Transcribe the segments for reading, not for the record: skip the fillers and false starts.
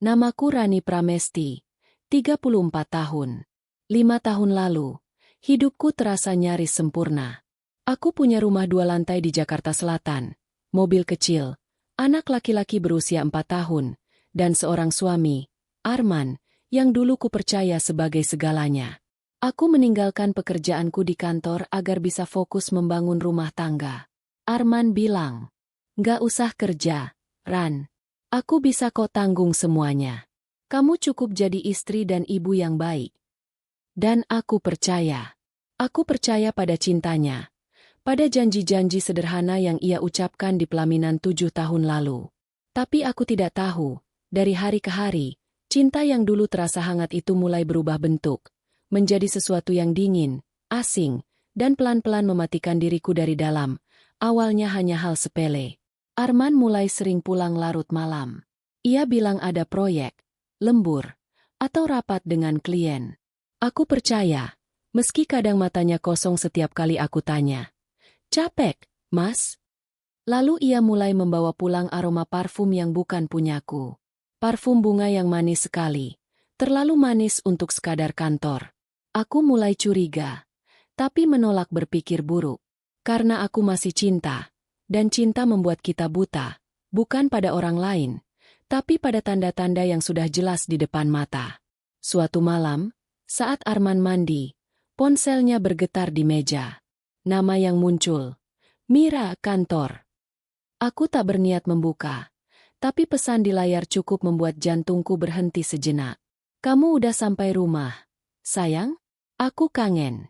Namaku Rani Pramesti, 34 tahun. 5 tahun lalu, hidupku terasa nyaris sempurna. Aku punya rumah 2 lantai di Jakarta Selatan, mobil kecil, anak laki-laki berusia 4 tahun, dan seorang suami, Arman, yang dulu kupercaya sebagai segalanya. Aku meninggalkan pekerjaanku di kantor agar bisa fokus membangun rumah tangga. Arman bilang, "Nggak usah kerja, Ran. Aku bisa kok tanggung semuanya. Kamu cukup jadi istri dan ibu yang baik." Dan aku percaya. Aku percaya pada cintanya. Pada janji-janji sederhana yang ia ucapkan di pelaminan 7 tahun lalu. Tapi aku tidak tahu, dari hari ke hari, cinta yang dulu terasa hangat itu mulai berubah bentuk, menjadi sesuatu yang dingin, asing, dan pelan-pelan mematikan diriku dari dalam. Awalnya hanya hal sepele. Arman mulai sering pulang larut malam. Ia bilang ada proyek, lembur, atau rapat dengan klien. Aku percaya, meski kadang matanya kosong setiap kali aku tanya, "Capek, Mas?" Lalu ia mulai membawa pulang aroma parfum yang bukan punyaku. Parfum bunga yang manis sekali, terlalu manis untuk sekadar kantor. Aku mulai curiga, tapi menolak berpikir buruk. Karena aku masih cinta. Dan cinta membuat kita buta, bukan pada orang lain, tapi pada tanda-tanda yang sudah jelas di depan mata. Suatu malam, saat Arman mandi, ponselnya bergetar di meja. Nama yang muncul, Mira, kantor. Aku tak berniat membuka, tapi pesan di layar cukup membuat jantungku berhenti sejenak. "Kamu udah sampai rumah, sayang? Aku kangen."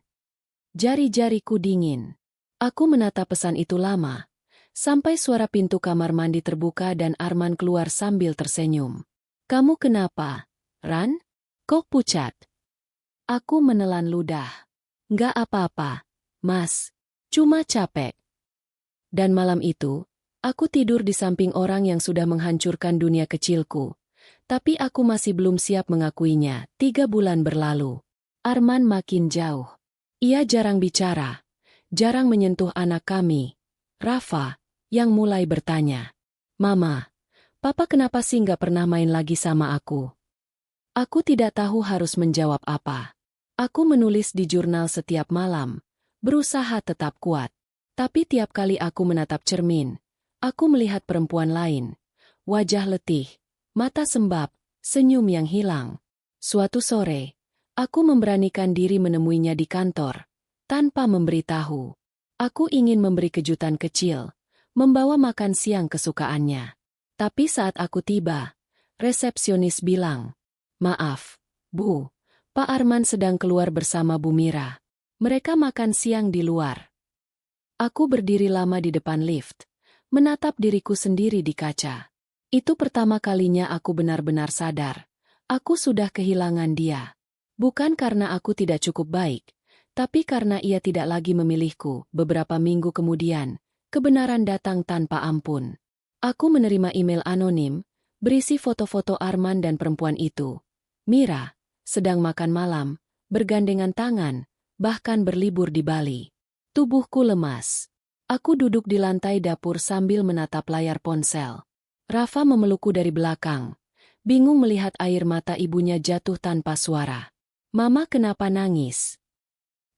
Jari-jariku dingin. Aku menatap pesan itu lama. Sampai suara pintu kamar mandi terbuka dan Arman keluar sambil tersenyum. "Kamu kenapa, Ran? Kok pucat?" Aku menelan ludah. "Nggak apa-apa, Mas. Cuma capek." Dan malam itu, aku tidur di samping orang yang sudah menghancurkan dunia kecilku. Tapi aku masih belum siap mengakuinya. 3 bulan berlalu. Arman makin jauh. Ia jarang bicara, jarang menyentuh anak kami, Rafa, yang mulai bertanya, "Mama, Papa kenapa sih nggak pernah main lagi sama aku?" Aku tidak tahu harus menjawab apa. Aku menulis di jurnal setiap malam, berusaha tetap kuat. Tapi tiap kali aku menatap cermin, aku melihat perempuan lain. Wajah letih, mata sembab, senyum yang hilang. Suatu sore, aku memberanikan diri menemuinya di kantor, tanpa memberitahu. Aku ingin memberi kejutan kecil, membawa makan siang kesukaannya. Tapi saat aku tiba, resepsionis bilang, "Maaf, Bu, Pak Arman sedang keluar bersama Bu Mira. Mereka makan siang di luar." Aku berdiri lama di depan lift, menatap diriku sendiri di kaca. Itu pertama kalinya aku benar-benar sadar, aku sudah kehilangan dia. Bukan karena aku tidak cukup baik, tapi karena ia tidak lagi memilihku. Beberapa minggu kemudian, kebenaran datang tanpa ampun. Aku menerima email anonim, berisi foto-foto Arman dan perempuan itu. Mira, sedang makan malam, bergandengan tangan, bahkan berlibur di Bali. Tubuhku lemas. Aku duduk di lantai dapur sambil menatap layar ponsel. Rafa memelukku dari belakang, bingung melihat air mata ibunya jatuh tanpa suara. "Mama kenapa nangis?"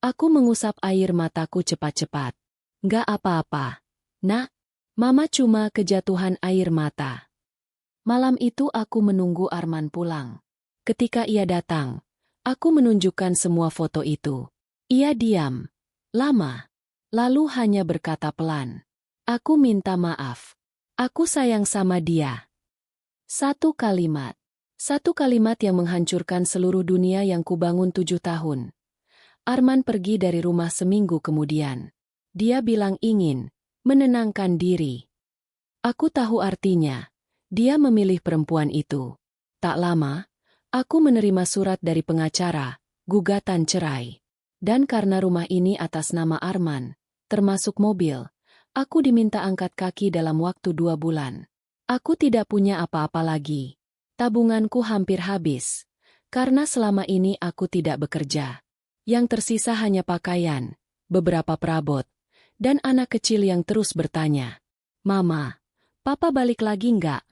Aku mengusap air mataku cepat-cepat. "Nggak apa-apa, Nak. Mama cuma kejatuhan air mata." Malam itu aku menunggu Arman pulang. Ketika ia datang, aku menunjukkan semua foto itu. Ia diam, lama, lalu hanya berkata pelan, "Aku minta maaf. Aku sayang sama dia." Satu kalimat. Satu kalimat yang menghancurkan seluruh dunia yang kubangun 7 tahun. Arman pergi dari rumah seminggu kemudian. Dia bilang ingin menenangkan diri. Aku tahu artinya. Dia memilih perempuan itu. Tak lama, aku menerima surat dari pengacara, gugatan cerai. Dan karena rumah ini atas nama Arman, termasuk mobil, aku diminta angkat kaki dalam waktu 2 bulan. Aku tidak punya apa-apa lagi. Tabunganku hampir habis. Karena selama ini aku tidak bekerja. Yang tersisa hanya pakaian, beberapa perabot, dan anak kecil yang terus bertanya, "Mama, Papa balik lagi nggak?"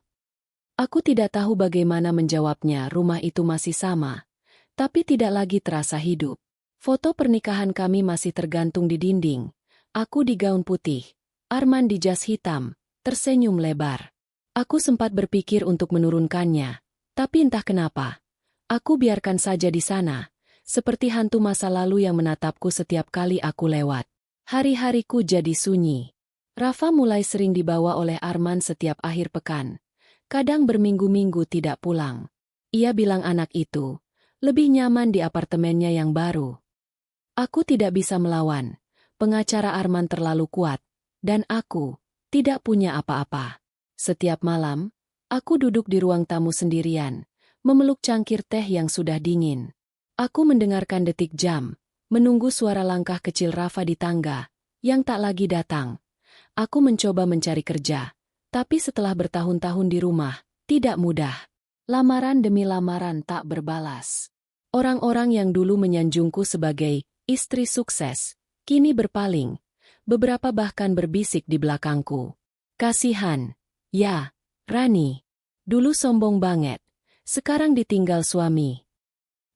Aku tidak tahu bagaimana menjawabnya. Rumah itu masih sama, tapi tidak lagi terasa hidup. Foto pernikahan kami masih tergantung di dinding. Aku di gaun putih, Arman di jas hitam, tersenyum lebar. Aku sempat berpikir untuk menurunkannya, tapi entah kenapa. Aku biarkan saja di sana, seperti hantu masa lalu yang menatapku setiap kali aku lewat. Hari-hariku jadi sunyi. Rafa mulai sering dibawa oleh Arman setiap akhir pekan. Kadang berminggu-minggu tidak pulang. Ia bilang anak itu lebih nyaman di apartemennya yang baru. Aku tidak bisa melawan. Pengacara Arman terlalu kuat, dan aku tidak punya apa-apa. Setiap malam, aku duduk di ruang tamu sendirian, memeluk cangkir teh yang sudah dingin. Aku mendengarkan detik jam, menunggu suara langkah kecil Rafa di tangga, yang tak lagi datang. Aku mencoba mencari kerja, tapi setelah bertahun-tahun di rumah, tidak mudah. Lamaran demi lamaran tak berbalas. Orang-orang yang dulu menyanjungku sebagai istri sukses, kini berpaling. Beberapa bahkan berbisik di belakangku. Kasihan. Ya, Rani. Dulu sombong banget. Sekarang ditinggal suami.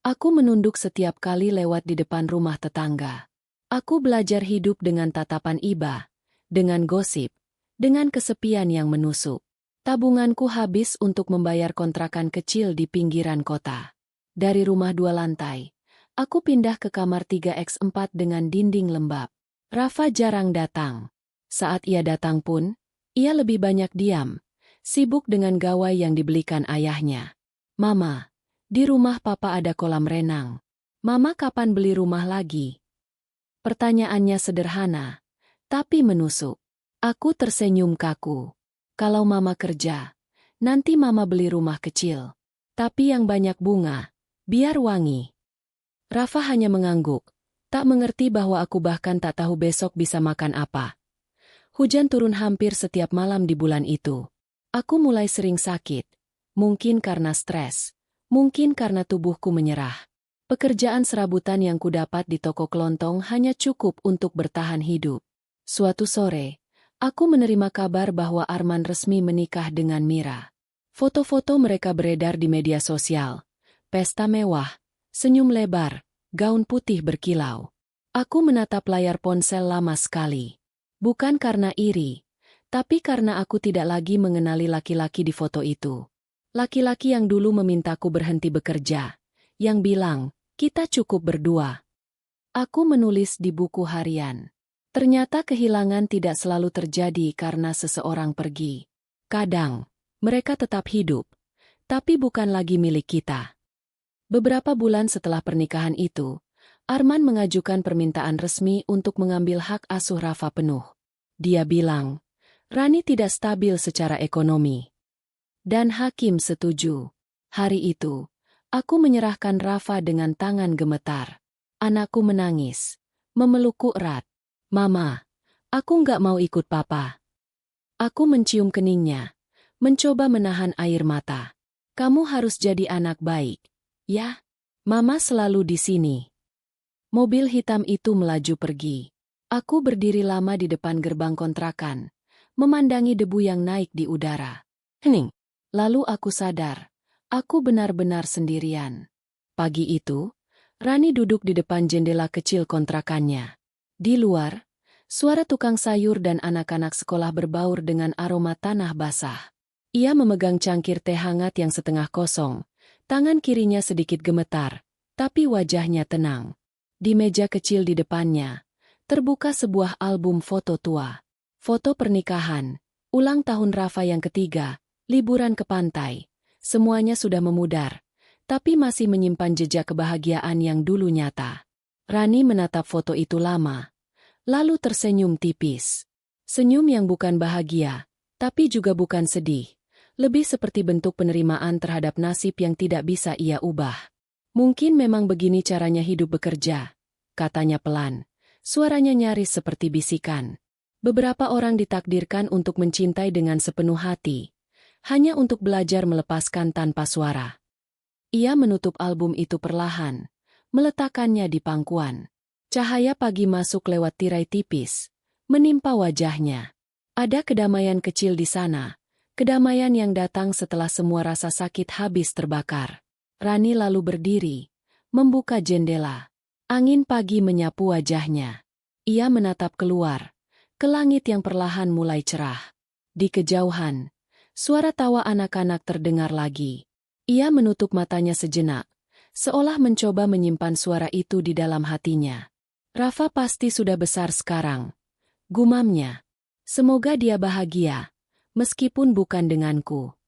Aku menunduk setiap kali lewat di depan rumah tetangga. Aku belajar hidup dengan tatapan iba, dengan gosip, dengan kesepian yang menusuk. Tabunganku habis untuk membayar kontrakan kecil di pinggiran kota. Dari rumah 2 lantai, aku pindah ke kamar 3x4 dengan dinding lembab. Rafa jarang datang. Saat ia datang pun, ia lebih banyak diam, sibuk dengan gawai yang dibelikan ayahnya. Mama, di rumah papa ada kolam renang. Mama kapan beli rumah lagi? Pertanyaannya sederhana, tapi menusuk. Aku tersenyum kaku. Kalau mama kerja, nanti mama beli rumah kecil. Tapi yang banyak bunga, biar wangi. Rafa hanya mengangguk. Tak mengerti bahwa aku bahkan tak tahu besok bisa makan apa. Hujan turun hampir setiap malam di bulan itu. Aku mulai sering sakit. Mungkin karena stres. Mungkin karena tubuhku menyerah. Pekerjaan serabutan yang kudapat di toko kelontong hanya cukup untuk bertahan hidup. Suatu sore, aku menerima kabar bahwa Arman resmi menikah dengan Mira. Foto-foto mereka beredar di media sosial. Pesta mewah, senyum lebar, gaun putih berkilau. Aku menatap layar ponsel lama sekali. Bukan karena iri, tapi karena aku tidak lagi mengenali laki-laki di foto itu. Laki-laki yang dulu memintaku berhenti bekerja. Yang bilang, kita cukup berdua. Aku menulis di buku harian. Ternyata kehilangan tidak selalu terjadi karena seseorang pergi. Kadang, mereka tetap hidup, tapi bukan lagi milik kita. Beberapa bulan setelah pernikahan itu, Arman mengajukan permintaan resmi untuk mengambil hak asuh Rafa penuh. Dia bilang, Rani tidak stabil secara ekonomi. Dan hakim setuju. Hari itu, aku menyerahkan Rafa dengan tangan gemetar. Anakku menangis, memelukku erat. Mama, aku nggak mau ikut papa. Aku mencium keningnya, mencoba menahan air mata. Kamu harus jadi anak baik. Ya, mama selalu di sini. Mobil hitam itu melaju pergi. Aku berdiri lama di depan gerbang kontrakan, memandangi debu yang naik di udara. Hening. Lalu aku sadar, aku benar-benar sendirian. Pagi itu, Rani duduk di depan jendela kecil kontrakannya. Di luar, suara tukang sayur dan anak-anak sekolah berbaur dengan aroma tanah basah. Ia memegang cangkir teh hangat yang setengah kosong. Tangan kirinya sedikit gemetar, tapi wajahnya tenang. Di meja kecil di depannya, terbuka sebuah album foto tua. Foto pernikahan, ulang tahun Rafa yang ketiga, liburan ke pantai. Semuanya sudah memudar, tapi masih menyimpan jejak kebahagiaan yang dulu nyata. Rani menatap foto itu lama, lalu tersenyum tipis. Senyum yang bukan bahagia, tapi juga bukan sedih. Lebih seperti bentuk penerimaan terhadap nasib yang tidak bisa ia ubah. Mungkin memang begini caranya hidup bekerja, katanya pelan. Suaranya nyaris seperti bisikan. Beberapa orang ditakdirkan untuk mencintai dengan sepenuh hati, hanya untuk belajar melepaskan tanpa suara. Ia menutup album itu perlahan, meletakkannya di pangkuan. Cahaya pagi masuk lewat tirai tipis, menimpa wajahnya. Ada kedamaian kecil di sana, Kedamaian yang datang setelah semua rasa sakit habis terbakar. Rani lalu berdiri, membuka jendela. Angin pagi menyapu wajahnya. Ia menatap keluar, ke langit yang perlahan mulai cerah. Di kejauhan, suara tawa anak-anak terdengar lagi. Ia menutup matanya sejenak, seolah mencoba menyimpan suara itu di dalam hatinya. Rafa pasti sudah besar sekarang, gumamnya. Semoga dia bahagia, meskipun bukan denganku.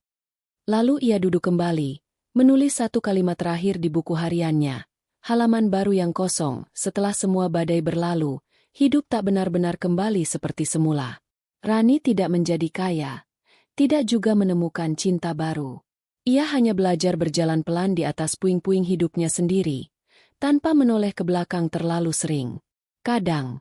Lalu ia duduk kembali, menulis satu kalimat terakhir di buku hariannya. Halaman baru yang kosong, setelah semua badai berlalu, hidup tak benar-benar kembali seperti semula. Rani tidak menjadi kaya, tidak juga menemukan cinta baru. Ia hanya belajar berjalan pelan di atas puing-puing hidupnya sendiri, tanpa menoleh ke belakang terlalu sering. Kadang,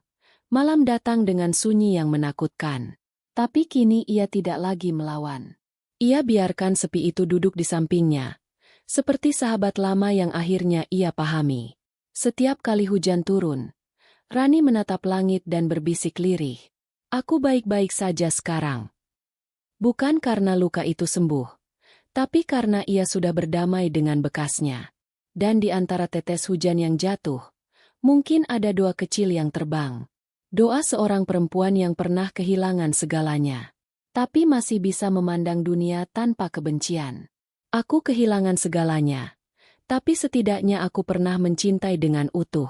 malam datang dengan sunyi yang menakutkan. Tapi kini ia tidak lagi melawan. Ia biarkan sepi itu duduk di sampingnya, seperti sahabat lama yang akhirnya ia pahami. Setiap kali hujan turun, Rani menatap langit dan berbisik lirih. Aku baik-baik saja sekarang. Bukan karena luka itu sembuh, tapi karena ia sudah berdamai dengan bekasnya. Dan di antara tetes hujan yang jatuh, mungkin ada doa kecil yang terbang. Doa seorang perempuan yang pernah kehilangan segalanya, tapi masih bisa memandang dunia tanpa kebencian. Aku kehilangan segalanya, tapi setidaknya aku pernah mencintai dengan utuh.